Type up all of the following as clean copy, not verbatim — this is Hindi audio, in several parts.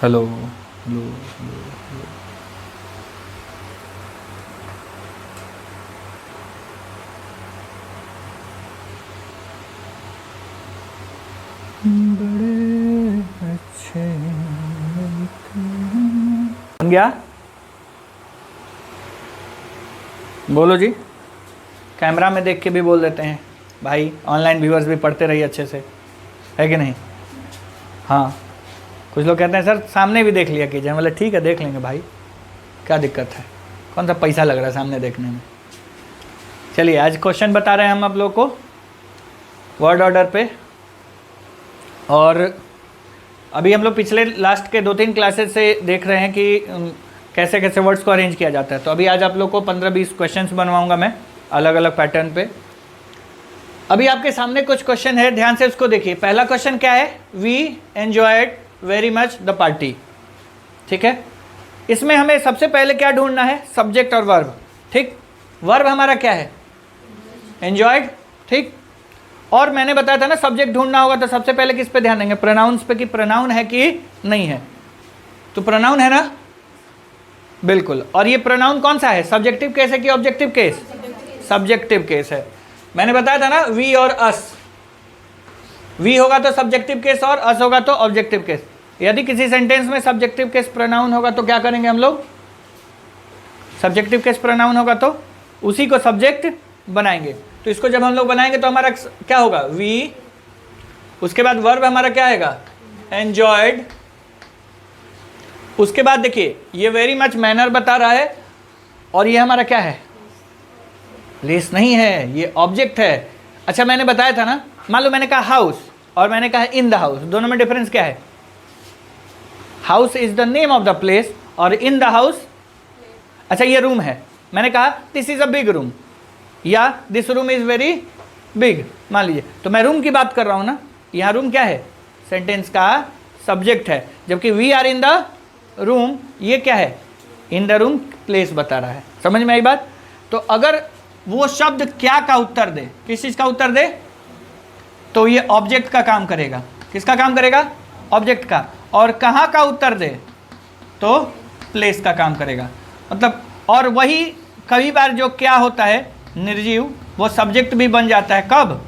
Hello hello hello. बड़े अच्छे बन गया। बोलो जी। कैमरा में देख के भी बोल देते हैं भाई, ऑनलाइन व्यूअर्स भी पढ़ते रहिए अच्छे से, है कि नहीं? हाँ, कुछ लोग कहते हैं सर सामने भी देख लिया कीजिए। बोले ठीक है देख लेंगे भाई, क्या दिक्कत है, कौन सा पैसा लग रहा है सामने देखने में। चलिए आज क्वेश्चन बता रहे हैं हम आप लोग को वर्ड ऑर्डर पे। और अभी हम लोग पिछले लास्ट के 2-3 क्लासेस से देख रहे हैं कि कैसे कैसे वर्ड्स को अरेंज किया जाता है। तो अभी आज आप लोग को 15-20 क्वेश्चंस बनवाऊंगा मैं अलग अलग पैटर्न पे। अभी आपके सामने कुछ क्वेश्चन है, ध्यान से उसको देखिए। पहला क्वेश्चन क्या है? We enjoyed very much the party. ठीक है, इसमें हमें सबसे पहले क्या ढूंढना है? सब्जेक्ट और वर्ब। ठीक, वर्ब हमारा क्या है? एंजॉयड। ठीक, और मैंने बताया था ना सब्जेक्ट ढूंढना होगा तो सबसे पहले किस पे ध्यान देंगे? प्रोनाउंस पे, कि प्रोनाउन है कि नहीं है। तो प्रोनाउन है ना, बिल्कुल। और ये प्रोनाउन कौन सा है? सब्जेक्टिव केस है कि ऑब्जेक्टिव केस? सब्जेक्टिव केस है। मैंने बताया था ना वी और अस, वी होगा तो सब्जेक्टिव केस और अस होगा तो ऑब्जेक्टिव केस। यदि किसी सेंटेंस में सब्जेक्टिव केस प्रोनाउन होगा तो क्या करेंगे हम लोग? सब्जेक्टिव केस प्रोनाउन होगा तो उसी को सब्जेक्ट बनाएंगे। तो इसको जब हम लोग बनाएंगे तो हमारा क्या होगा? वी, उसके बाद वर्ब हमारा क्या आएगा? एंजॉयड। उसके बाद देखिए ये वेरी मच मैनर बता रहा है और ये हमारा क्या है? प्लेस नहीं है, ये ऑब्जेक्ट है। अच्छा मैंने बताया था ना, मान लो मैंने कहा हाउस और मैंने कहा इन द हाउस, दोनों में डिफरेंस क्या है? House is the name of the place और इन द हाउस, अच्छा ये रूम है, मैंने कहा this is a big room या this room is very big, मान लीजिए, तो मैं रूम की बात कर रहा हूं ना। यहाँ रूम क्या है? सेंटेंस का सब्जेक्ट है, जबकि we are in the room ये क्या है? इन द रूम प्लेस बता रहा है। समझ में आई बात? तो अगर वो शब्द क्या का उत्तर दे, किस चीज का उत्तर दे, तो ये ऑब्जेक्ट का काम करेगा। किसका काम करेगा? ऑब्जेक्ट का। और कहाँ का उत्तर दे तो प्लेस का काम करेगा। मतलब और वही कई बार जो क्या होता है निर्जीव, वो सब्जेक्ट भी बन जाता है। कब?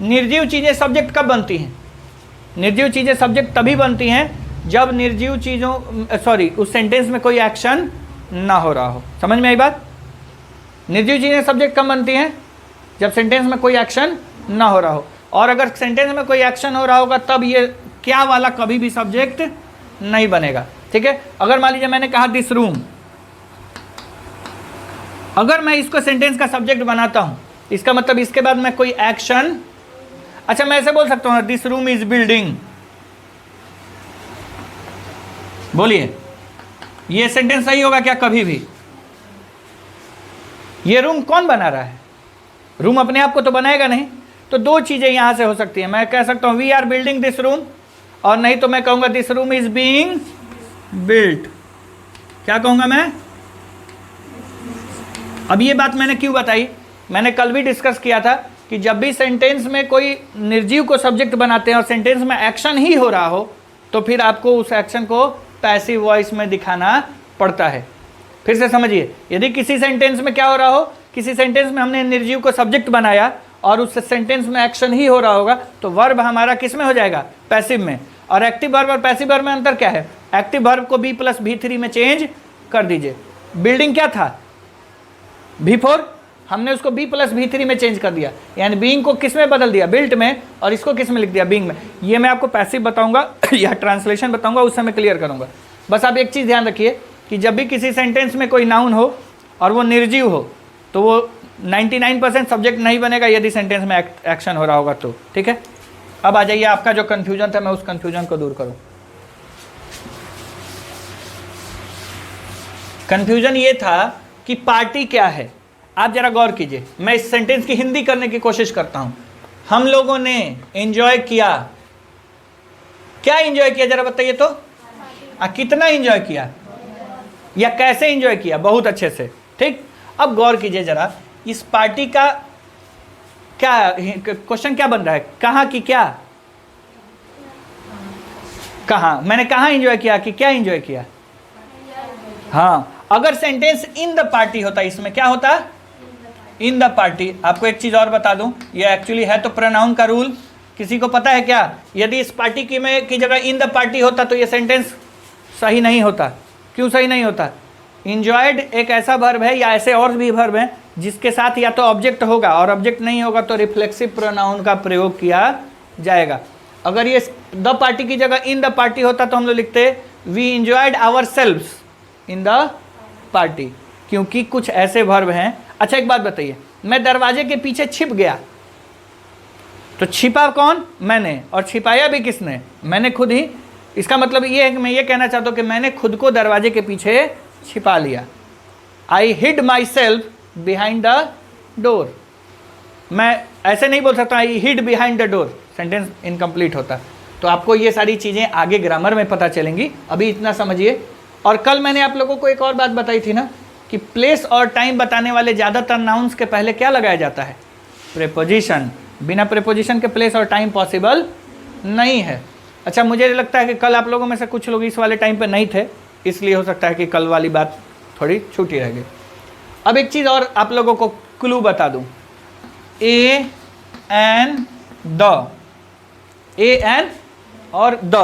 निर्जीव चीज़ें सब्जेक्ट कब बनती हैं? निर्जीव चीज़ें सब्जेक्ट तभी बनती हैं जब निर्जीव चीज़ों उस सेंटेंस में कोई एक्शन ना हो रहा हो। समझ में आई बात? निर्जीव चीज़ें सब्जेक्ट कब बनती हैं? जब सेंटेंस में कोई एक्शन ना हो रहा हो। और अगर सेंटेंस में कोई एक्शन हो रहा होगा तब ये क्या वाला कभी भी सब्जेक्ट नहीं बनेगा। ठीक है, अगर मान लीजिए मैंने कहा दिस रूम, अगर मैं इसको सेंटेंस का सब्जेक्ट बनाता हूं इसका मतलब इसके बाद मैं कोई एक्शन, अच्छा मैं ऐसे बोल सकता हूं दिस रूम इज बिल्डिंग। बोलिए ये सेंटेंस सही होगा क्या कभी भी? ये रूम कौन बना रहा है? रूम अपने आप को तो बनाएगा नहीं। तो दो चीजें यहां से हो सकती हैं। मैं कह सकता हूं we are building this room, और नहीं तो मैं कहूंगा this room is being built. क्या कहूंगा मैं? अब ये बात मैंने क्यों बताई? मैंने कल भी डिस्कस किया था कि जब भी सेंटेंस में कोई निर्जीव को सब्जेक्ट बनाते हैं और सेंटेंस में एक्शन ही हो रहा हो तो फिर आपको उस एक्शन को पैसिव वॉइस में दिखाना पड़ता है। फिर से समझिए, यदि किसी सेंटेंस में क्या हो रहा हो, किसी सेंटेंस में हमने निर्जीव को सब्जेक्ट बनाया और उस सेंटेंस में एक्शन ही हो रहा होगा तो वर्ब हमारा किस में हो जाएगा? पैसिव में। और एक्टिव वर्ब और पैसिव वर्ब में अंतर क्या है? एक्टिव वर्ब को बी प्लस V3 में चेंज कर दीजिए। बिल्डिंग क्या था? V4, हमने उसको बी प्लस V3 में चेंज कर दिया, यानी बीइंग को किस में बदल दिया? बिल्ट में। और इसको किस में लिख दिया? बीइंग में। ये मैं आपको पैसिव बताऊंगा या ट्रांसलेशन बताऊंगा, उस समय क्लियर करूंगा। बस आप एक चीज़ ध्यान रखिए कि जब भी किसी सेंटेंस में कोई नाउन हो और वो निर्जीव हो तो वो 99% सब्जेक्ट नहीं बनेगा यदि सेंटेंस में एक्शन हो रहा होगा तो। ठीक है, अब आ जाइए, आपका जो कन्फ्यूजन था मैं उस कन्फ्यूजन को दूर करूँ। कन्फ्यूजन ये था कि पार्टी क्या है। आप जरा गौर कीजिए, मैं इस सेंटेंस की हिंदी करने की कोशिश करता हूं। हम लोगों ने एंजॉय किया, क्या एंजॉय किया जरा बताइए तो? कितना एंजॉय किया या कैसे एंजॉय किया? बहुत अच्छे से। ठीक, अब गौर कीजिए जरा, इस पार्टी का क्या क्वेश्चन क्या बन रहा है? कहाँ की क्या? कहाँ, मैंने कहाँ एंजॉय किया कि क्या एंजॉय किया? हाँ, अगर सेंटेंस इन द पार्टी होता, इसमें क्या होता? इन द पार्टी। आपको एक चीज और बता दूं, ये एक्चुअली है तो प्रोनाउन का रूल, किसी को पता है क्या? यदि इस पार्टी की जगह इन द पार्टी होता तो ये सेंटेंस सही नहीं होता। क्यों सही नहीं होता? इंजॉयड एक ऐसा वर्ब है, या ऐसे और भी वर्ब है जिसके साथ या तो ऑब्जेक्ट होगा, और ऑब्जेक्ट नहीं होगा तो रिफ्लेक्सिव प्रोनाउन का प्रयोग किया जाएगा। अगर ये द पार्टी की जगह इन द पार्टी होता तो हम लोग लिखते we enjoyed ourselves in the party, क्योंकि कुछ ऐसे वर्ब हैं। अच्छा एक बात बताइए, मैं दरवाजे के पीछे छिप गया, तो छिपा कौन? मैंने, और छिपाया भी किसने? मैंने खुद ही। इसका मतलब ये है कि मैं ये कहना चाहता हूँ कि मैंने खुद को दरवाजे के पीछे छिपा लिया। I hid myself behind the door. मैं ऐसे नहीं बोल सकता I hid behind the door, sentence incomplete होता। तो आपको ये सारी चीज़ें आगे ग्रामर में पता चलेंगी, अभी इतना समझिए। और कल मैंने आप लोगों को एक और बात बताई थी ना, कि प्लेस और टाइम बताने वाले ज़्यादातर नाउन्स के पहले क्या लगाया जाता है? प्रेपोजिशन। बिना प्रेपोजिशन के प्लेस और टाइम पॉसिबल नहीं है। अच्छा, मुझे लगता है कि कल आप लोगों में से कुछ लोग इस वाले टाइम पे नहीं थे, इसलिए हो सकता है कि कल वाली बात थोड़ी छूटी रह गई। अब एक चीज़ और आप लोगों को क्लू बता दूं, A N the, A N और द,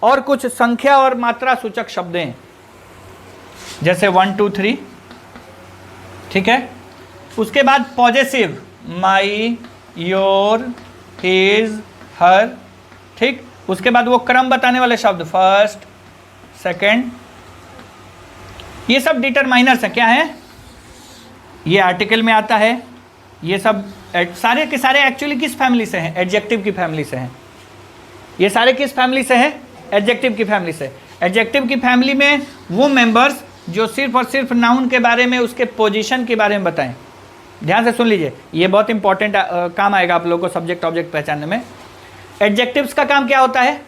और कुछ संख्या और मात्रा सूचक शब्दें जैसे 1 2 3, ठीक है। उसके बाद पॉजेसिव, माई, योर, हिज, हर, ठीक। उसके बाद वो क्रम बताने वाले शब्द फर्स्ट, सेकंड, ये सब डिटरमाइनर्स हैं। क्या है? ये आर्टिकल में आता है। ये सब सारे के सारे एक्चुअली किस फैमिली से हैं? एडजेक्टिव की फैमिली से हैं। ये सारे किस फैमिली से हैं? एडजेक्टिव की फैमिली से। एडजेक्टिव की फैमिली में वो मेंबर्स जो सिर्फ और सिर्फ नाउन के बारे में, उसके पोजीशन के बारे में बताएं। ध्यान से सुन लीजिए, ये बहुत इंपॉर्टेंट काम आएगा आप लोगों को सब्जेक्ट ऑब्जेक्ट पहचानने में। एडजेक्टिव्स का काम क्या होता है?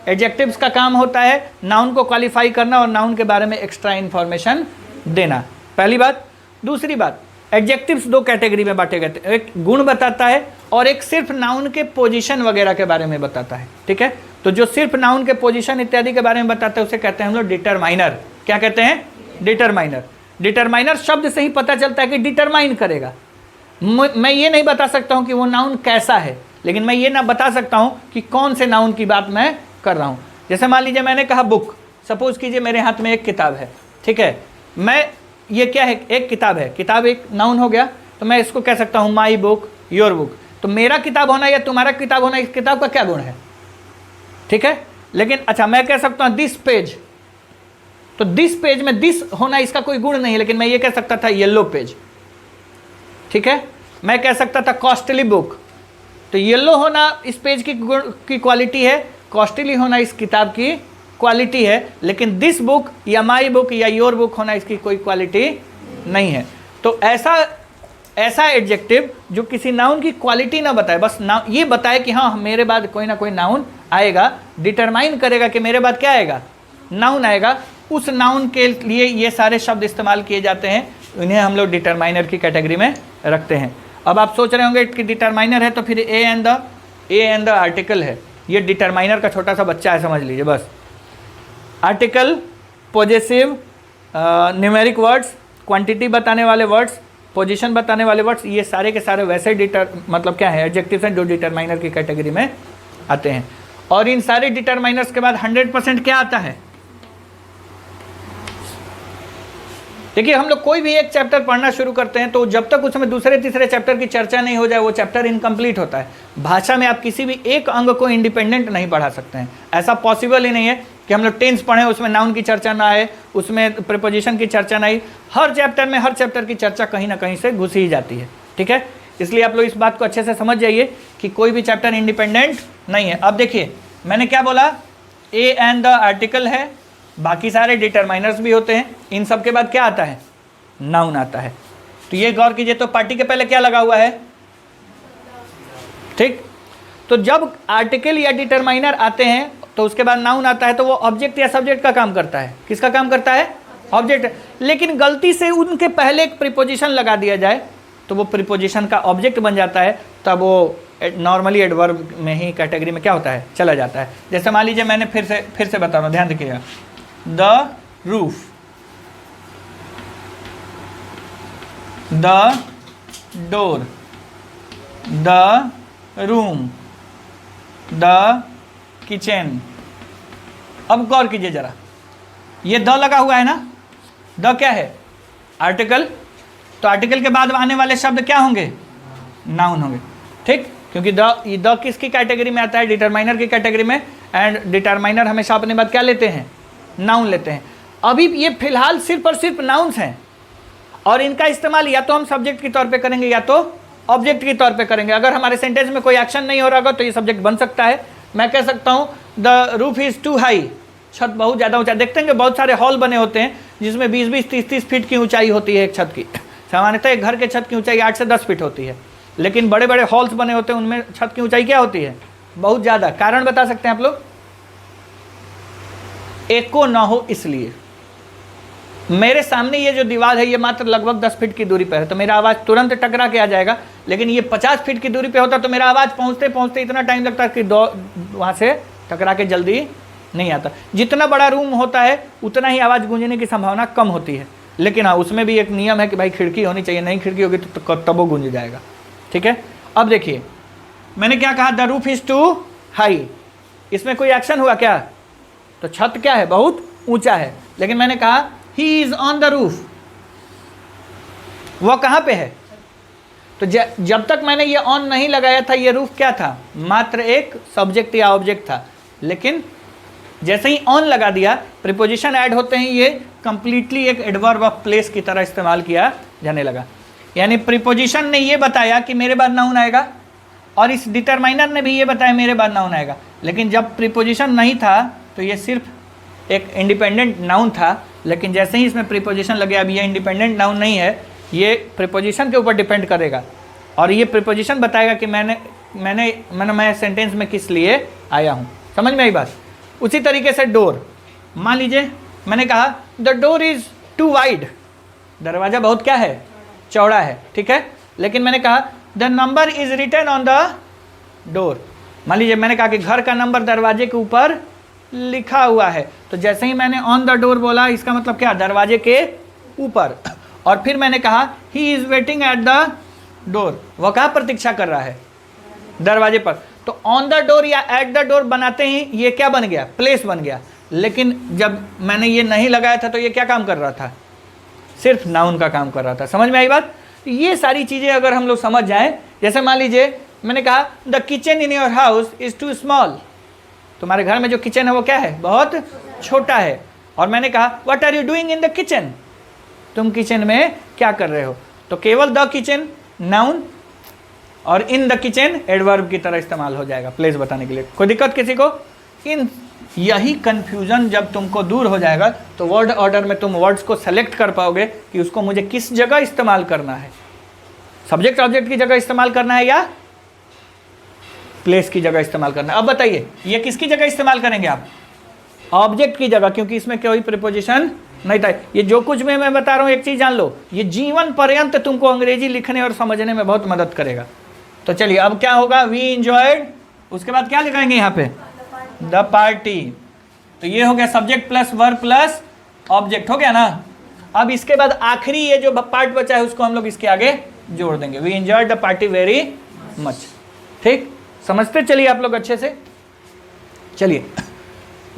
एडजेक्टिव्स का काम होता है नाउन को क्वालिफाई करना और नाउन के बारे में एक्स्ट्रा इन्फॉर्मेशन देना, पहली बात। दूसरी बात, एडजेक्टिव्स दो कैटेगरी में बांटे गए थे, एक गुण बताता है और एक सिर्फ नाउन के पोजीशन वगैरह के बारे में बताता है, ठीक है। तो जो सिर्फ नाउन के पोजीशन इत्यादि के बारे में बताता है उसे कहते हैं हम लोग डिटरमाइनर। क्या कहते हैं? डिटरमाइनर। डिटरमाइनर शब्द से ही पता चलता है कि डिटरमाइन करेगा। मैं ये नहीं बता सकता हूँ कि वो नाउन कैसा है, लेकिन मैं ये ना बता सकता हूँ कि कौन से नाउन की बात मैं कर रहा हूँ। जैसे मान लीजिए मैंने कहा बुक, सपोज कीजिए मेरे हाथ में एक किताब है, ठीक है। मैं ये क्या है? एक किताब है, किताब एक नाउन हो गया, तो मैं इसको कह सकता हूँ माई बुक, योर बुक। तो मेरा किताब होना या तुम्हारा किताब होना, इस किताब का क्या गुण है? ठीक है। लेकिन अच्छा, मैं कह सकता हूँ दिस पेज, तो दिस पेज में दिस होना इसका कोई गुण नहीं है, लेकिन मैं ये कह सकता था येलो पेज, ठीक है। मैं कह सकता था कॉस्टली बुक, तो येलो होना इस पेज की क्वालिटी है, कॉस्टली होना इस किताब की क्वालिटी है, लेकिन दिस बुक या माई बुक या योर बुक होना इसकी कोई क्वालिटी नहीं है। तो ऐसा एडजेक्टिव जो किसी नाउन की क्वालिटी ना बताए, बस ये बताए कि हाँ मेरे बाद कोई ना कोई नाउन आएगा, डिटरमाइन करेगा कि मेरे बाद क्या आएगा? नाउन आएगा। उस नाउन के लिए ये सारे शब्द इस्तेमाल किए जाते हैं, इन्हें हम लोग डिटरमाइनर की कैटेगरी में रखते हैं। अब आप सोच रहे होंगे कि डिटरमाइनर है तो फिर ए एंड द आर्टिकल है, ये डिटरमाइनर का छोटा सा बच्चा है, समझ लीजिए बस। Article, possessive, numeric words, quantity बताने वाले वर्ड्स, पोजीशन बताने वाले वर्ड्स, ये सारे के सारे वैसे मतलब क्या है? एडजेक्टिव्स हैं जो डिटरमाइनर की कैटेगरी में आते हैं। और इन सारे डिटरमाइनर्स के बाद 100% क्या आता है? देखिए, हम लोग कोई भी एक चैप्टर पढ़ना शुरू करते हैं तो जब तक उसमें दूसरे तीसरे चैप्टर की चर्चा नहीं हो जाए वो चैप्टर इनकम्प्लीट होता है। भाषा में आप किसी भी एक अंग को इंडिपेंडेंट नहीं पढ़ा सकते हैं, ऐसा पॉसिबल ही नहीं है कि हम लोग टेंस पढ़ें उसमें नाउन की चर्चा ना आए, उसमें प्रीपोजिशन की चर्चा ना आई। हर चैप्टर की चर्चा कहीं ना कहीं से घुस ही जाती है, ठीक है। इसलिए आप लोग इस बात को अच्छे से समझ जाइए कि कोई भी चैप्टर इंडिपेंडेंट नहीं है। अब देखिए मैंने क्या बोला, ए एंड द आर्टिकल है, बाकी सारे डिटरमाइनर्स भी होते हैं, इन सब के बाद क्या आता है? नाउन आता है। तो ये गौर कीजिए, तो पार्टी के पहले क्या लगा हुआ है? ठीक। तो जब आर्टिकल या डिटरमाइनर आते हैं तो उसके बाद नाउन आता है, तो वो ऑब्जेक्ट या सब्जेक्ट का काम करता है। किसका काम करता है? ऑब्जेक्ट। लेकिन गलती से उनके पहले एक प्रीपोजिशन लगा दिया जाए तो वो प्रीपोजिशन का ऑब्जेक्ट बन जाता है, तब वो नॉर्मली एडवर्ब में ही कैटेगरी में क्या होता है, चला जाता है। जैसे मान लीजिए मैंने फिर से बता रहा हूँ, ध्यान रखिएगा, the roof, the door, the room, the kitchen. अब गौर कीजिए जरा, ये द लगा हुआ है ना, द क्या है, आर्टिकल, तो आर्टिकल के बाद आने वाले शब्द क्या होंगे, नाउन होंगे, ठीक, क्योंकि द किसकी कैटेगरी में आता है, डिटरमाइनर की कैटेगरी में, एंड डिटरमाइनर हमेशा अपने बाद क्या लेते हैं, नाउन लेते हैं। अभी ये फिलहाल सिर्फ और सिर्फ नाउन्स हैं, और इनका इस्तेमाल या तो हम सब्जेक्ट के तौर पे करेंगे या तो ऑब्जेक्ट के तौर पे करेंगे। अगर हमारे सेंटेंस में कोई एक्शन नहीं हो रहा होगा तो ये सब्जेक्ट बन सकता है। मैं कह सकता हूँ the roof is too high, छत बहुत ज़्यादा ऊंचा। देखते हैं कि बहुत सारे हॉल बने होते हैं जिसमें 20-20, 30-30 फीट की ऊंचाई होती है एक छत की। सामान्यतः एक घर के छत की ऊंचाई 8 से 10 फीट होती है, लेकिन बड़े बड़े हॉल्स बने होते हैं उनमें छत की ऊंचाई क्या होती है, बहुत ज़्यादा। कारण बता सकते हैं आप लोग, एको ना हो इसलिए। मेरे सामने ये जो दीवार है ये मात्र लगभग 10 फीट की दूरी पर है, तो मेरा आवाज़ तुरंत टकरा के आ जाएगा, लेकिन ये 50 फीट की दूरी पे होता तो मेरा आवाज़ पहुँचते पहुँचते इतना टाइम लगता कि वहाँ से टकरा के जल्दी नहीं आता। जितना बड़ा रूम होता है उतना ही आवाज़ गूंजने की संभावना कम होती है, लेकिन हाँ उसमें भी एक नियम है कि भाई खिड़की होनी चाहिए, नहीं खिड़की होगी तो तब वो गूंज जाएगा, ठीक है। अब देखिए मैंने क्या कहा, the roof is too high, इसमें कोई एक्शन हुआ क्या, तो छत क्या है, बहुत ऊंचा है, लेकिन मैंने कहा he is on the roof, वह कहाँ पे है, तो जब तक मैंने ये ऑन नहीं लगाया था ये रूफ क्या था, मात्र एक सब्जेक्ट या ऑब्जेक्ट था, लेकिन जैसे ही ऑन लगा दिया प्रीपोजिशन ऐड होते हैं ये कंप्लीटली एक एडवर्ब ऑफ प्लेस की तरह इस्तेमाल किया जाने लगा। यानी प्रीपोजिशन ने ये बताया कि मेरे बाद नाउन आएगा, और इस डिटरमाइनर ने भी ये बताया मेरे बाद नाउन आएगा, लेकिन जब प्रीपोजिशन नहीं था तो ये सिर्फ एक इंडिपेंडेंट नाउन था, लेकिन जैसे ही इसमें प्रीपोजिशन लगे, अब ये इंडिपेंडेंट नाउन नहीं है, ये प्रीपोजिशन के ऊपर डिपेंड करेगा, और ये प्रीपोजिशन बताएगा कि मैं सेंटेंस में किस लिए आया हूँ। समझ में आई बात। उसी तरीके से डोर, मान लीजिए मैंने कहा the door is too wide, दरवाज़ा बहुत क्या है, चौड़ा है, ठीक है, लेकिन मैंने कहा the number is written on the door. मान लीजिए मैंने कहा कि घर का नंबर दरवाजे के ऊपर लिखा हुआ है, तो जैसे ही मैंने ऑन द डोर बोला इसका मतलब क्या, दरवाजे के ऊपर। और फिर मैंने कहा he is waiting at the door, वह कहाँ प्रतीक्षा कर रहा है, दरवाजे पर। तो ऑन द डोर या एट द डोर बनाते ही ये क्या बन गया, प्लेस बन गया, लेकिन जब मैंने ये नहीं लगाया था तो ये क्या काम कर रहा था, सिर्फ नाउन का काम कर रहा था। समझ में आई बात। ये सारी चीज़ें अगर हम लोग समझ जाएं, जैसे मान लीजिए मैंने कहा the kitchen in your house is too small, तुम्हारे घर में जो किचन है वो क्या है, बहुत छोटा है। और मैंने कहा what are you doing in the kitchen, तुम किचन में क्या कर रहे हो, तो केवल द किचन नाउन और इन द किचन एडवर्ब की तरह इस्तेमाल हो जाएगा प्लेस बताने के लिए। कोई दिक्कत किसी को, इन यही कन्फ्यूज़न जब तुमको दूर हो जाएगा तो वर्ड ऑर्डर में तुम वर्ड्स को सेलेक्ट कर पाओगे कि उसको मुझे किस जगह इस्तेमाल करना है, सब्जेक्ट ऑब्जेक्ट की जगह इस्तेमाल करना है या प्लेस की जगह इस्तेमाल करना है। अब बताइए ये किसकी जगह इस्तेमाल करेंगे आप, ऑब्जेक्ट की जगह, क्योंकि इसमें कोई प्रीपोजिशन नहीं था। ये जो कुछ भी मैं बता रहा हूँ एक चीज़ जान लो, ये जीवन पर्यंत तुमको अंग्रेजी लिखने और समझने में बहुत मदद करेगा। तो चलिए अब क्या होगा, वी इंजॉयड, उसके बाद क्या लिखाएंगे यहाँ पे, द पार्टी। तो ये हो गया subject plus verb plus object, हो गया ना। अब इसके बाद आखिरी ये जो पार्ट बचा है उसको हम लोग इसके आगे जोड़ देंगे, we enjoyed the party very much. ठीक, समझते चलिए आप लोग अच्छे से। चलिए,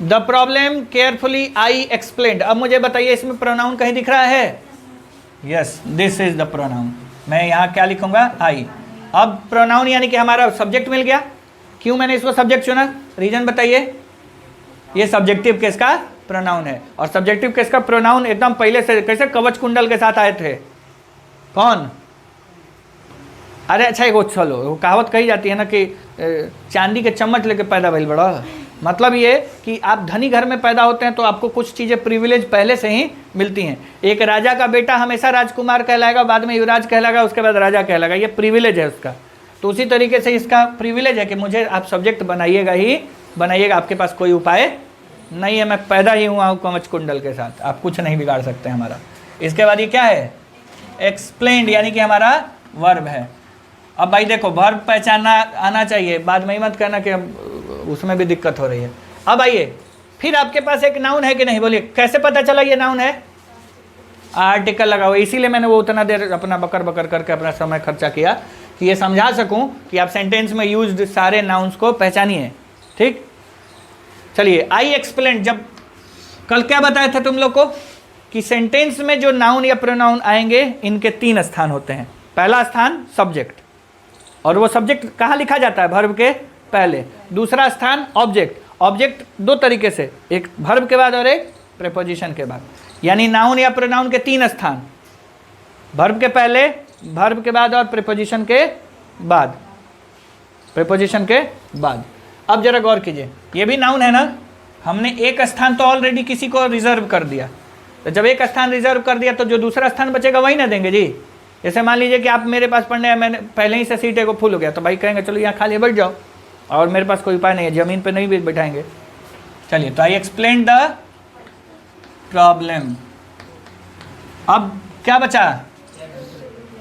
the problem carefully I explained. अब मुझे बताइए इसमें प्रोनाउन कहीं दिख रहा है, yes this is the pronoun. मैं यहाँ क्या लिखूंगा, आई। अब प्रोनाउन यानी कि हमारा सब्जेक्ट मिल गया। क्यों मैंने इसको सब्जेक्ट चुना, रीजन बताइए। ये सब्जेक्टिव केस का प्रोनाउन है, और सब्जेक्टिव केस का प्रोनाउन एकदम पहले से कैसे कवच कुंडल के साथ आए थे। कौन, अरे अच्छा एक चलो, वो कहावत कही जाती है ना कि चांदी के चम्मच लेके पैदा भइल बड़ा। मतलब ये कि आप धनी घर में पैदा होते हैं तो आपको कुछ चीज़ें प्रिविलेज पहले से ही मिलती हैं। एक राजा का बेटा हमेशा राजकुमार कहलाएगा, बाद में युवराज कहलाएगा, उसके बाद राजा कहलाएगा, ये प्रिविलेज है उसका। तो उसी तरीके से इसका प्रिविलेज है कि मुझे आप सब्जेक्ट बनाइएगा ही बनाइएगा, आपके पास कोई उपाय नहीं है। मैं पैदा ही हुआ हूँ कवच कुंडल के साथ, आप कुछ नहीं बिगाड़ सकते हमारा। इसके बाद ये क्या है, एक्सप्लेन्ड, यानी कि हमारा वर्ब है। अब भाई देखो वर्ब पहचानना आना चाहिए, बाद में ही मत कहना कि उसमें भी दिक्कत हो रही है। अब आइए, फिर आपके पास एक नाउन है कि नहीं, बोलिए कैसे पता चला ये नाउन है? आर्टिकल लगा हुआ, इसीलिए मैंने वो उतना देर अपना बकर बकर करके अपना समय खर्चा किया कि ये समझा सकूं कि आप सेंटेंस में यूज्ड सारे नाउन्स को पहचानिए। ठीक, चलिए आई एक्सप्लेन। जब कल क्या बताया था तुम लोग को कि सेंटेंस में जो नाउन या प्रोनाउन आएंगे इनके 3 स्थान होते हैं। पहला स्थान सब्जेक्ट, और वो सब्जेक्ट कहाँ लिखा जाता है? वर्ब के पहले। दूसरा स्थान ऑब्जेक्ट, ऑब्जेक्ट 2 तरीके से, एक वर्ब के बाद और एक प्रीपोजिशन के बाद। यानी नाउन या प्रोनाउन के 3 स्थान, वर्ब के पहले, वर्ब के बाद और प्रीपोजिशन के बाद, प्रीपोजिशन के बाद। अब जरा गौर कीजिए, ये भी नाउन है ना, हमने एक स्थान तो ऑलरेडी किसी को रिजर्व कर दिया, तो जब एक स्थान रिजर्व कर दिया तो जो दूसरा स्थान बचेगा वही ना देंगे जी। जैसे मान लीजिए कि आप मेरे पास पढ़ने आए, मैंने पहले ही से सीटें को फुल हो गया, तो भाई कहेंगे चलो यहाँ खाली बैठ जाओ, और मेरे पास कोई उपाय नहीं है, ज़मीन पे नहीं बैठाएंगे। चलिए, तो आई एक्सप्लेन द प्रॉब्लम। अब क्या बचा?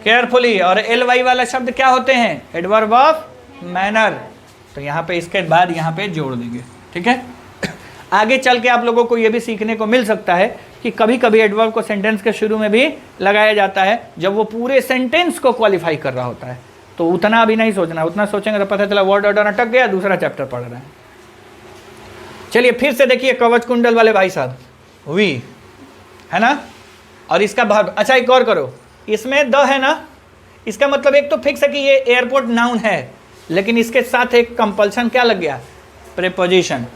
केयरफुली, और एल वाई वाला शब्द क्या होते हैं? Adverb of manner. तो यहाँ पे इसके बाद यहाँ पे जोड़ देंगे, ठीक है। आगे चल के आप लोगों को ये भी सीखने को मिल सकता है कि कभी कभी एडवर्ब को सेंटेंस के शुरू में भी लगाया जाता है जब वो पूरे सेंटेंस को क्वालिफाई कर रहा होता है। तो उतना अभी नहीं सोचना, उतना सोचेंगे तो पता चला वर्ड ऑर्डर अटक गया, दूसरा चैप्टर पढ़ रहे हैं। चलिए फिर से देखिए कवच कुंडल वाले भाई साहब, वी है ना, और इसका भाव। अच्छा एक और करो, इसमें द है ना, इसका मतलब एक तो फिक्स है कि ये एयरपोर्ट नाउन है, लेकिन इसके साथ एक कंपल्सन क्या लग गया? प्रीपोजिशन।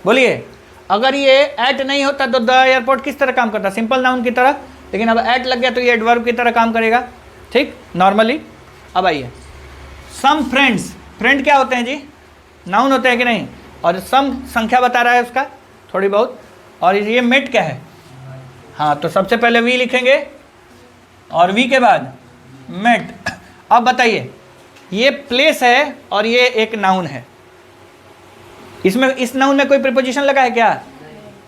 बोलिए, अगर ये एट नहीं होता तो द एयरपोर्ट किस तरह काम करता? सिंपल नाउन की तरह, लेकिन अब एट लग गया तो ये एडवर्ब की तरह काम करेगा, ठीक, नॉर्मली। अब आइए, सम फ्रेंड्स, फ्रेंड क्या होते हैं जी? नाउन होते हैं कि नहीं? और सम संख्या बता रहा है उसका थोड़ी बहुत, और ये मेट क्या है? हाँ, तो सबसे पहले वी लिखेंगे और वी के बाद मेट। अब बताइए, ये प्लेस है और ये एक नाउन है, इसमें इस नाउन में कोई प्रीपोजिशन लगा है क्या?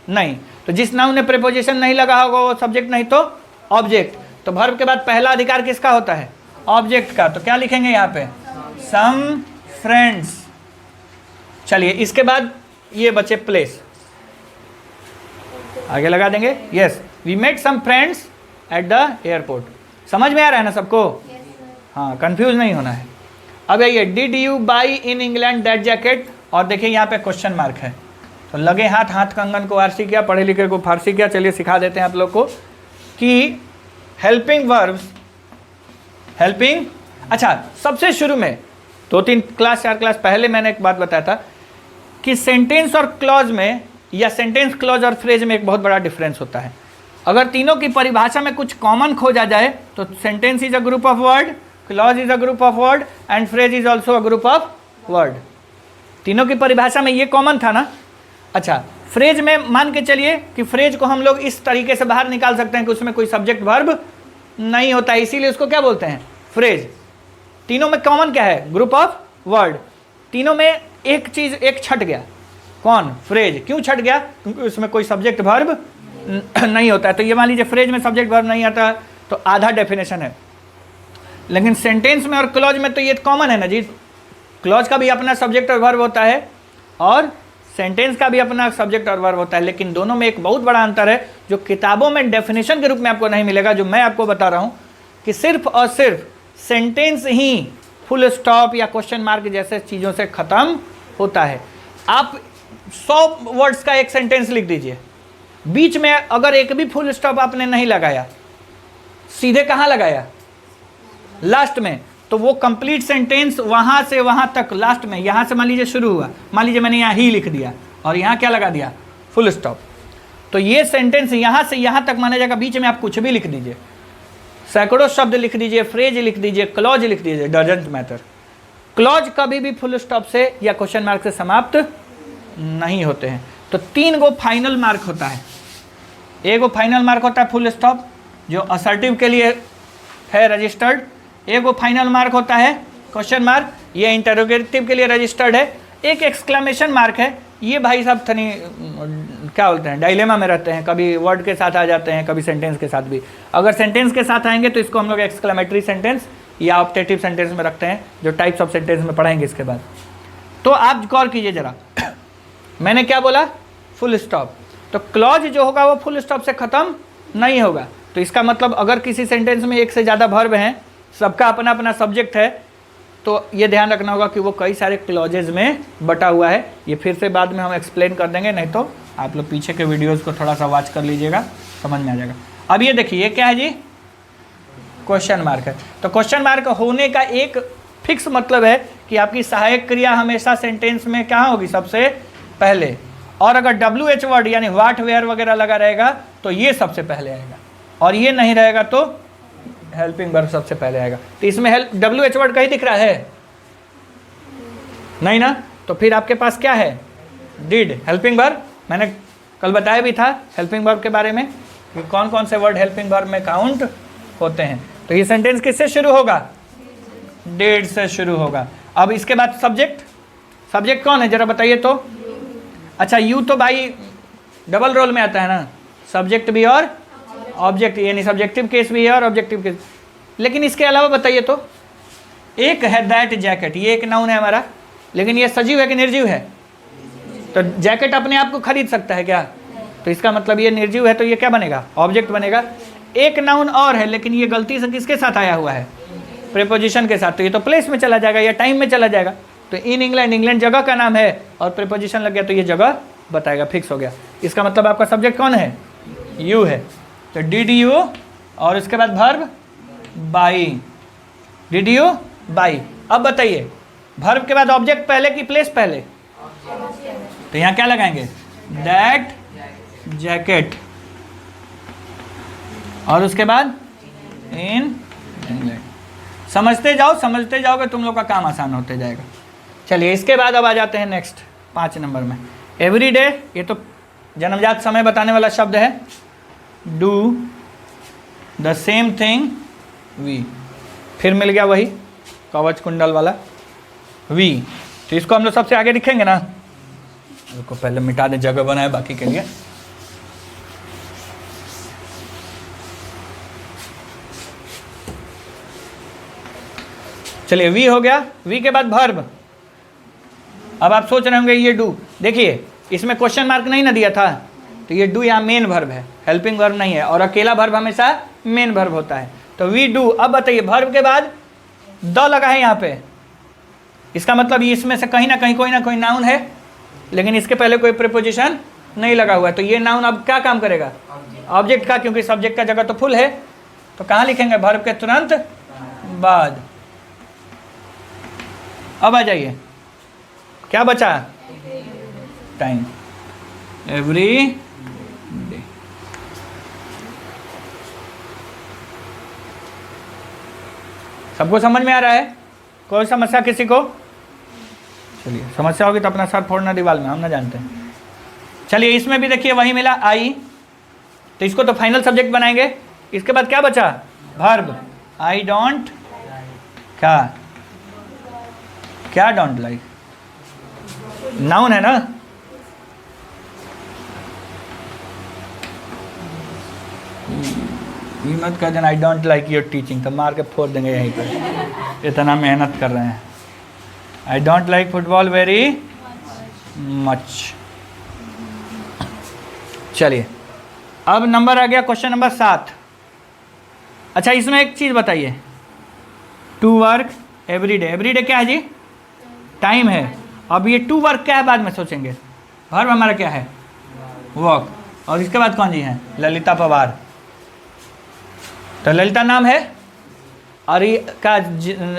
नहीं। तो जिस नाउन में प्रीपोजिशन नहीं लगा होगा वो सब्जेक्ट नहीं तो ऑब्जेक्ट। तो वर्ब के बाद पहला अधिकार किसका होता है? ऑब्जेक्ट का। तो क्या लिखेंगे यहाँ पे? Some friends. चलिए, इसके बाद ये बचे प्लेस, आगे लगा देंगे yes, we met some friends at the airport. समझ में आ रहा है ना सबको? हाँ, कंफ्यूज नहीं होना है। अब आइए, did you by in England that jacket, और देखिए यहाँ पे क्वेश्चन मार्क है। तो लगे हाथ, हाथ कंगन को आरसी किया, पढ़े लिखे को फारसी किया। चलिए सिखा देते हैं आप लोग को कि हेल्पिंग वर्ब्स, हेल्पिंग। अच्छा, सबसे शुरू में 2-3 क्लास 4 क्लास पहले मैंने एक बात बताया था कि सेंटेंस और क्लॉज में, या सेंटेंस क्लॉज और फ्रेज में एक बहुत बड़ा डिफरेंस होता है। अगर तीनों की परिभाषा में कुछ कॉमन खोजा जाए तो sentence is a group of word, clause is a group of word and phrase is also a group of word. तीनों की परिभाषा में ये कॉमन था ना। अच्छा, फ्रेज में मान के चलिए कि फ्रेज को हम लोग इस तरीके से बाहर निकाल सकते हैं कि उसमें कोई सब्जेक्ट वर्ब नहीं होता है, इसीलिए उसको क्या बोलते हैं? फ्रेज। तीनों में कॉमन क्या है? Group of word. तीनों में एक चीज एक छट गया, कौन? फ्रेज। क्यों छट गया? क्योंकि उसमें कोई सब्जेक्ट वर्ब नहीं होता है। तो ये मान लीजिए फ्रेज में सब्जेक्ट वर्ब नहीं आता तो आधा डेफिनेशन है, लेकिन सेंटेंस में और क्लॉज में तो ये कॉमन है ना जी। क्लॉज का भी अपना सब्जेक्ट और वर्ब होता है और सेंटेंस का भी अपना सब्जेक्ट और वर्ब होता है, लेकिन दोनों में एक बहुत बड़ा अंतर है जो किताबों में डेफिनेशन के रूप में आपको नहीं मिलेगा, जो मैं आपको बता रहा हूँ कि सिर्फ और सिर्फ सेंटेंस ही फुल स्टॉप या क्वेश्चन मार्क जैसे चीज़ों से ख़त्म होता है। आप 100 वर्ड्स का एक सेंटेंस लिख दीजिए, बीच में अगर एक भी फुल स्टॉप आपने नहीं लगाया, सीधे कहाँ लगाया? लास्ट में, तो वो कंप्लीट सेंटेंस वहाँ से वहाँ तक लास्ट में, यहाँ से मान लीजिए शुरू हुआ, मान लीजिए मैंने यहाँ ही लिख दिया और यहाँ क्या लगा दिया? Full stop. तो ये सेंटेंस यहाँ से यहाँ तक माना जाएगा। बीच में आप कुछ भी लिख दीजिए, सैकड़ों शब्द लिख दीजिए, फ्रेज लिख दीजिए, क्लॉज लिख दीजिए, डजंट मैटर। क्लॉज कभी भी फुल स्टॉप से या क्वेश्चन मार्क से समाप्त नहीं होते हैं। तो 3 गो फाइनल मार्क होता है। एक गो फाइनल मार्क होता है फुल स्टॉप जो असर्टिव के लिए है रजिस्टर्ड, एक वो फाइनल मार्क होता है क्वेश्चन मार्क, ये इंटरोगेटिव के लिए रजिस्टर्ड है, एक एक्सक्लेमेशन मार्क है। ये भाई साहब थनी क्या बोलते हैं, डायलेमा में रहते हैं, कभी वर्ड के साथ आ जाते हैं, कभी सेंटेंस के साथ भी। अगर सेंटेंस के साथ आएंगे तो इसको हम लोग एक्सक्लेमेटरी सेंटेंस या ऑप्टेटिव सेंटेंस में रखते हैं, जो टाइप्स ऑफ सेंटेंस में पढ़ेंगे इसके बाद। तो आप गौर कीजिए जरा, मैंने क्या बोला, फुल स्टॉप। तो क्लॉज जो होगा वो फुल स्टॉप से ख़त्म नहीं होगा। तो इसका मतलब अगर किसी सेंटेंस में एक से ज़्यादा वर्ब हैं, सबका अपना अपना सब्जेक्ट है, तो ये ध्यान रखना होगा कि वो कई सारे क्लॉजेज में बटा हुआ है। ये फिर से बाद में हम एक्सप्लेन कर देंगे, नहीं तो आप लोग पीछे के वीडियोज़ को थोड़ा सा वॉच कर लीजिएगा, समझ में आ जाएगा। अब ये देखिए, ये क्या है जी, क्वेश्चन मार्क है। तो क्वेश्चन मार्क होने का एक फिक्स मतलब है कि आपकी सहायक क्रिया हमेशा सेंटेंस में कहाँ होगी, सबसे पहले। और अगर WH वर्ड यानी वाट वेयर वगैरह लगा रहेगा तो ये सबसे पहले आएगा, और ये नहीं रहेगा तो हेल्पिंग वर्ब सबसे पहले आएगा। तो इसमें WH वर्ड कहीं दिख रहा है नहीं ना, तो फिर आपके पास क्या है, डिड हेल्पिंग वर्ब। मैंने कल बताया भी था हेल्पिंग वर्ब के बारे में कि कौन कौन से वर्ड हेल्पिंग वर्ब में काउंट होते हैं। तो ये सेंटेंस किससे शुरू होगा, डिड से शुरू होगा। अब इसके बाद सब्जेक्ट, सब्जेक्ट कौन है जरा बताइए तो। अच्छा, यू तो भाई डबल रोल में आता है ना, सब्जेक्ट भी और ऑब्जेक्ट, यानी सब्जेक्टिव केस भी है और ऑब्जेक्टिव केस। लेकिन इसके अलावा बताइए तो, एक है दैट जैकेट, ये एक नाउन है हमारा, लेकिन ये सजीव है कि निर्जीव है। तो जैकेट अपने आप को खरीद सकता है क्या, तो इसका मतलब ये निर्जीव है, तो ये क्या बनेगा, ऑब्जेक्ट बनेगा। एक नाउन और है, लेकिन ये गलती से किसके साथ आया हुआ है, प्रीपोजिशन के साथ, तो ये तो प्लेस में चला जाएगा या टाइम में चला जाएगा। तो इन इंग्लैंड, इंग्लैंड जगह का नाम है और प्रीपोजिशन लग गया तो ये जगह बताएगा, फिक्स हो गया। इसका मतलब आपका सब्जेक्ट कौन है, यू है। तो डिड यू और उसके बाद verb by, did you by. अब बताइए, वर्ब के बाद ऑब्जेक्ट पहले कि प्लेस पहले, तो यहाँ क्या लगाएंगे, दैट जैकेट, और उसके बाद इन इंग्लैंड। समझते जाओ, समझते जाओगे तुम लोग का काम आसान होते जाएगा। चलिए इसके बाद अब आ जाते हैं नेक्स्ट 5 नंबर में, एवरी डे। ये तो जन्मजात समय बताने वाला शब्द है। Do the same thing we, फिर मिल गया वही कवच कुंडल वाला वी। तो इसको हम लोग सबसे आगे लिखेंगे ना, इसको पहले मिटा दें, जगह बनाए बाकी के लिए। चलिए वी हो गया, वी के बाद वर्ब। अब आप सोच रहे होंगे ये डू, देखिए इसमें क्वेश्चन मार्क नहीं ना दिया था, तो ये डू यहाँ मेन वर्ब है, हेल्पिंग वर्ब नहीं है, और अकेला वर्ब हमेशा मेन वर्ब होता है। तो वी डू। अब बताइए, वर्ब के बाद द लगा है यहाँ पे, इसका मतलब इसमें से कहीं ना कहीं कोई ना कोई नाउन है, लेकिन इसके पहले कोई प्रीपोजिशन नहीं लगा हुआ है। तो ये नाउन अब क्या काम करेगा, ऑब्जेक्ट का, क्योंकि सब्जेक्ट का जगह तो फुल है। तो कहाँ लिखेंगे, वर्ब के तुरंत बाद। अब आ जाइए, क्या बचा, टाइम, एवरी डे। सबको समझ में आ रहा है, कोई समस्या किसी को। चलिए समस्या होगी तो अपना सर फोड़ना दीवार में, हम ना जानते हैं। चलिए इसमें भी देखिए वही मिला आई, तो इसको तो फाइनल सब्जेक्ट बनाएंगे। इसके बाद क्या बचा, वर्ब। आई डोंट, क्या डोंट लाइक, नाउन है ना। ये मत कह देना I don't like your teaching, तो मार के फोड़ देंगे यहीं पर, इतना मेहनत कर रहे हैं। I don't like football very much. चलिए अब नंबर आ गया क्वेश्चन नंबर 7। अच्छा इसमें एक चीज़ बताइए, to work every day. Every day क्या है जी, टाइम है। अब ये टू वर्क क्या है बाद में सोचेंगे, वर्ब हमारा क्या है, वॉक। और इसके बाद कौन जी है, ललिता पवार। तो ललिता नाम है, और ये का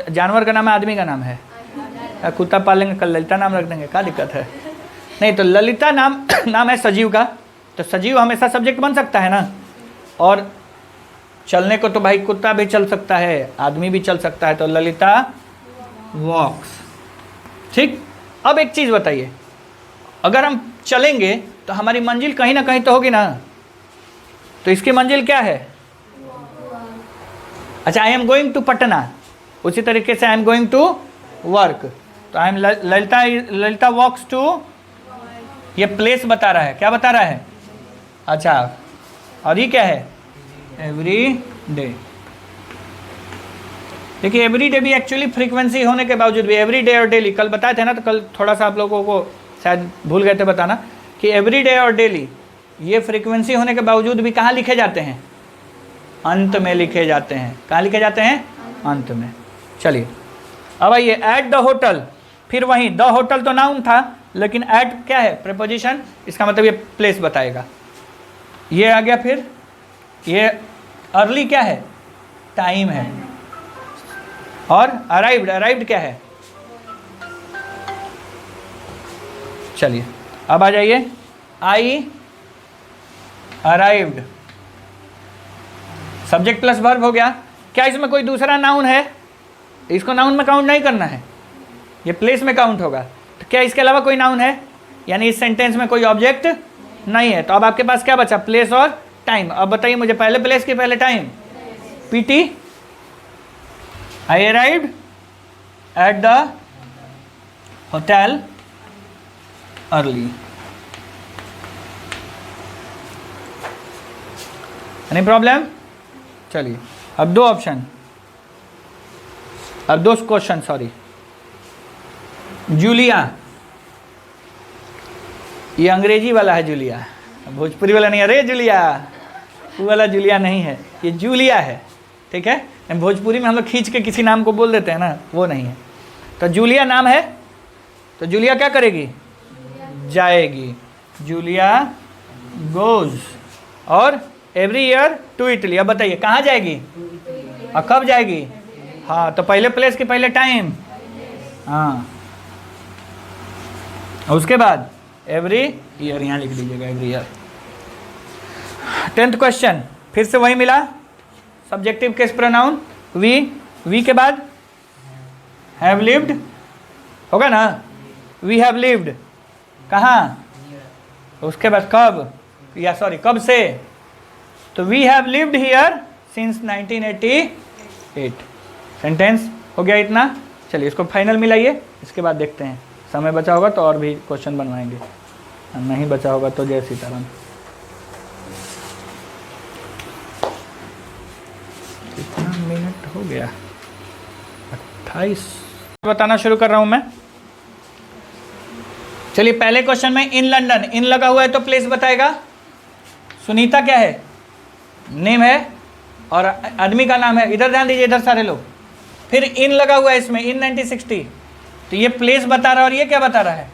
जानवर का नाम है, आदमी का नाम है, कुत्ता पालेंगे कल ललिता नाम रख देंगे, क्या दिक्कत है। नहीं तो ललिता नाम है सजीव का, तो सजीव हमेशा सब्जेक्ट बन सकता है ना। और चलने को तो भाई कुत्ता भी चल सकता है, आदमी भी चल सकता है, तो ललिता वॉक्स। ठीक। अब एक चीज़ बताइए, अगर हम चलेंगे तो हमारी मंजिल कहीं ना कहीं तो होगी ना, तो इसकी मंजिल क्या है। अच्छा, I am going to Patna, उसी तरीके से I am going to work, तो I am Lalita walks to, ये प्लेस बता रहा है, क्या बता रहा है। अच्छा, और ये क्या है, एवरी डे। देखिए एवरी डे भी एक्चुअली फ्रीक्वेंसी होने के बावजूद भी, एवरी डे और डेली, कल बताए थे ना, तो कल थोड़ा सा आप लोगों को शायद भूल गए थे बताना कि एवरी डे और डेली ये फ्रीक्वेंसी होने के बावजूद भी कहाँ लिखे जाते हैं? अंत में लिखे जाते हैं। कहाँ लिखे जाते हैं? अंत में। चलिए अब आइए, एट द होटल, फिर वहीं द होटल तो नाउन था, लेकिन एट क्या है? प्रीपोजिशन, इसका मतलब ये प्लेस बताएगा। ये आ गया, फिर ये अर्ली क्या है? टाइम है। और अराइव्ड, अराइव्ड क्या है? चलिए अब आ जाइए, आई अराइव्ड, सब्जेक्ट प्लस वर्ब हो गया। क्या इसमें कोई दूसरा नाउन है? इसको नाउन में काउंट नहीं करना है, ये प्लेस में काउंट होगा। तो क्या इसके अलावा कोई नाउन है? यानी इस सेंटेंस में कोई ऑब्जेक्ट नहीं है। तो अब आपके पास क्या बचा? प्लेस और टाइम। अब बताइए मुझे, पहले प्लेस की पहले time? PT, I arrived at the hotel early. Any problem? चलिए अब दो ऑप्शन, अब दो क्वेश्चन, सॉरी। जूलिया, ये अंग्रेजी वाला है जूलिया, भोजपुरी वाला नहीं है। अरे जूलिया, वो वाला जूलिया नहीं है, ये जूलिया है, ठीक है। भोजपुरी में हम लोग खींच के किसी नाम को बोल देते हैं ना, वो नहीं है। तो जूलिया नाम है, तो जूलिया क्या करेगी? जाएगी। जूलिया गोज, और एवरी ईयर टू इटली। अब बताइए कहाँ जाएगी और कब जाएगी? हाँ, तो पहले प्लेस के पहले टाइम, हाँ, उसके बाद एवरी ईयर, यहाँ लिख दीजिएगा एवरी ईयर। 10th क्वेश्चन, फिर से वही मिला, subjective case pronoun we, we के बाद हैव लिव्ड होगा ना, वी हैव लिव्ड, कहाँ? उसके बाद कब, या सॉरी कब से? तो we have lived here since 1988। Sentence हो गया इतना। चलिए इसको फाइनल मिलाइए, इसके बाद देखते हैं। समय बचा होगा तो और भी क्वेश्चन बनवाएंगे, नहीं बचा होगा तो जय सीताराम। कितना मिनट हो गया? 28। बताना शुरू कर रहा हूं मैं। चलिए पहले क्वेश्चन में इन लंदन, इन लगा हुआ है तो प्लेस बताएगा। सुनीता क्या है? नेम है, और आदमी का नाम है। इधर ध्यान दीजिए, इधर सारे लोग। फिर इन लगा हुआ है इसमें, इन 1960, तो ये प्लेस बता रहा है, और ये क्या बता रहा है?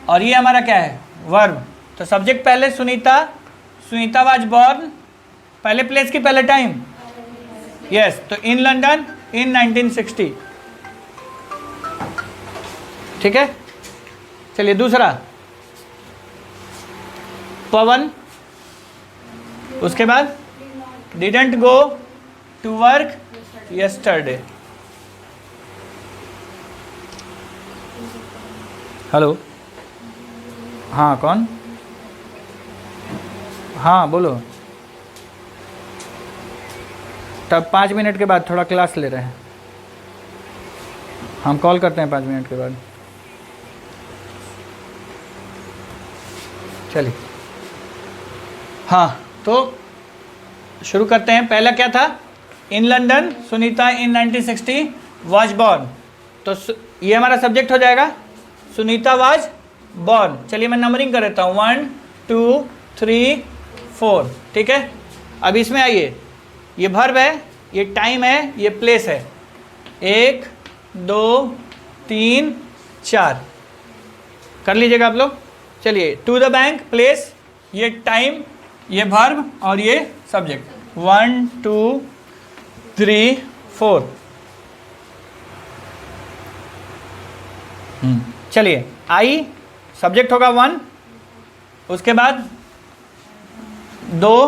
और ये हमारा क्या है? वर्ब। तो सब्जेक्ट पहले सुनीता, सुनीता वाज बॉर्न, पहले प्लेस की पहले टाइम, यस, तो इन लंदन इन 1960, ठीक है। चलिए दूसरा, पवन, उसके बाद didn't go to work yesterday. Hello, हाँ कौन? हाँ बोलो। तब 5 मिनट के बाद थोड़ा क्लास ले रहे हैं, हम कॉल करते हैं 5 मिनट के बाद। चलिए हाँ, तो शुरू करते हैं। पहला क्या था? In London Sunita in 1960 was born, तो ये हमारा सब्जेक्ट हो जाएगा, सुनीता वाज बॉर्न। चलिए मैं नंबरिंग कर देता हूँ, 1 2 3 4, ठीक है। अब इसमें आइए, ये वर्ब है, ये टाइम है, ये प्लेस है। 1 2 3 4 कर लीजिएगा आप लोग। चलिए, टू द बैंक प्लेस, ये टाइम, ये वर्ब, और ये सब्जेक्ट। 1 2 3 4। चलिए, आई सब्जेक्ट होगा 1, उसके बाद 2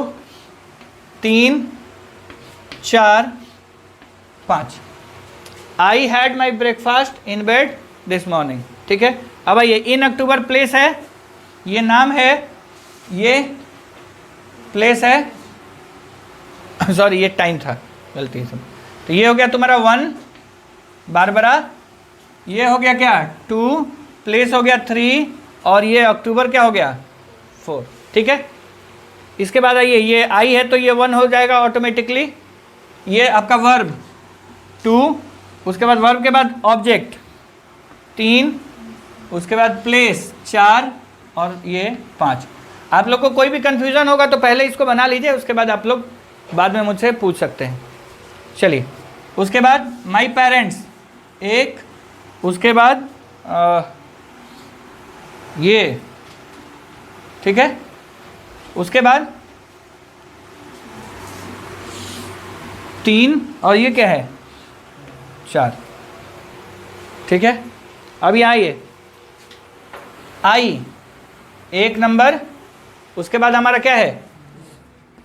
3 4 5। I had my breakfast in bed this morning, ठीक है। अब आइए, इन अक्टूबर प्लेस है, ये नाम है, ये प्लेस है, सॉरी ये टाइम था, गलती से। तो ये हो गया तुम्हारा 1 बारबरा, ये हो गया क्या 2, प्लेस हो गया 3, और ये अक्टूबर क्या हो गया 4, ठीक है। इसके बाद आइए, ये आई है तो ये 1 हो जाएगा ऑटोमेटिकली। ये आपका वर्ब, 2, उसके बाद वर्ब के बाद ऑब्जेक्ट 3, उसके बाद प्लेस 4 और ये 5। आप लोग को कोई भी कन्फ्यूज़न होगा तो पहले इसको बना लीजिए, उसके बाद आप लोग बाद में मुझसे पूछ सकते हैं। चलिए, उसके बाद माई पेरेंट्स 1, उसके बाद ये, ठीक है, उसके बाद 3 और ये क्या है 4, ठीक है। अब यहाँ ये आई 1 नंबर, उसके बाद हमारा क्या है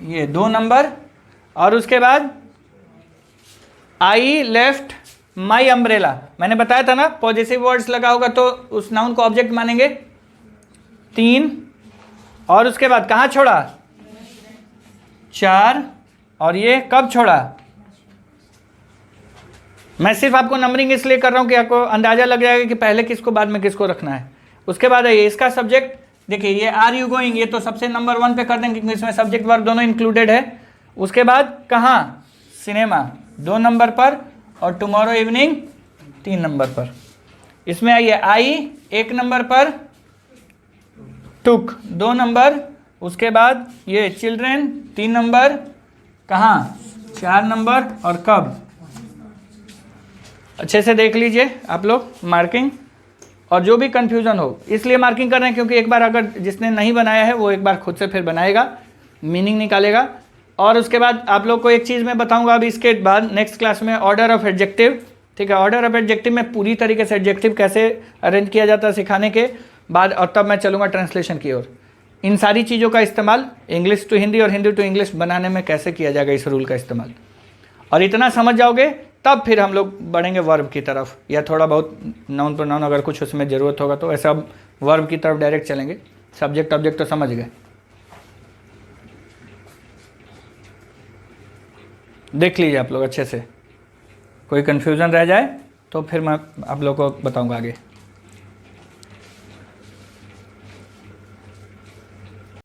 ये 2 नंबर, और उसके बाद आई लेफ्ट माई अम्ब्रेला। मैंने बताया था ना पॉजिटिव वर्ड्स लगा होगा तो उस नाउन को ऑब्जेक्ट मानेंगे। 3 और उसके बाद कहाँ छोड़ा 4, और ये कब छोड़ा। मैं सिर्फ आपको नंबरिंग इसलिए कर रहा हूँ कि आपको अंदाजा लग जाएगा कि पहले किसको बाद में किसको रखना है। उसके बाद है इसका सब्जेक्ट, देखिए ये आर यू गोइंग, ये तो सबसे नंबर 1 पे कर देंगे क्योंकि इसमें सब्जेक्ट वर्ब दोनों इंक्लूडेड है। उसके बाद कहाँ सिनेमा 2 नंबर पर, और टुमारो इवनिंग 3 नंबर पर। इसमें आइए आई 1 नंबर पर, टुक 2 नंबर, उसके बाद ये चिल्ड्रेन 3 नंबर, कहाँ 4 नंबर, और कब। अच्छे से देख लीजिए आप लोग मार्किंग, और जो भी कंफ्यूजन हो इसलिए मार्किंग कर रहे हैं क्योंकि एक बार अगर जिसने नहीं बनाया है वो एक बार खुद से फिर बनाएगा, मीनिंग निकालेगा। और उसके बाद आप लोग को एक चीज़ मैं बताऊंगा अभी इसके बाद नेक्स्ट क्लास में, ऑर्डर ऑफ एडजेक्टिव, ठीक है। ऑर्डर ऑफ एडजेक्टिव में पूरी तरीके से एडजेक्टिव कैसे अरेंज किया जाता है सिखाने के बाद, और तब मैं चलूँगा ट्रांसलेशन की ओर। इन सारी चीज़ों का इस्तेमाल इंग्लिश टू हिंदी और हिंदी टू इंग्लिश बनाने में कैसे किया जाएगा, इस रूल का इस्तेमाल, और इतना समझ जाओगे तब फिर हम लोग बढ़ेंगे वर्ब की तरफ, या थोड़ा बहुत नाउन प्रोनाउन अगर कुछ उसमें ज़रूरत होगा तो ऐसा वर्ब की तरफ डायरेक्ट चलेंगे। सब्जेक्ट ऑब्जेक्ट तो समझ गए। देख लीजिए आप लोग अच्छे से, कोई कन्फ्यूज़न रह जाए तो फिर मैं आप लोग को बताऊंगा आगे।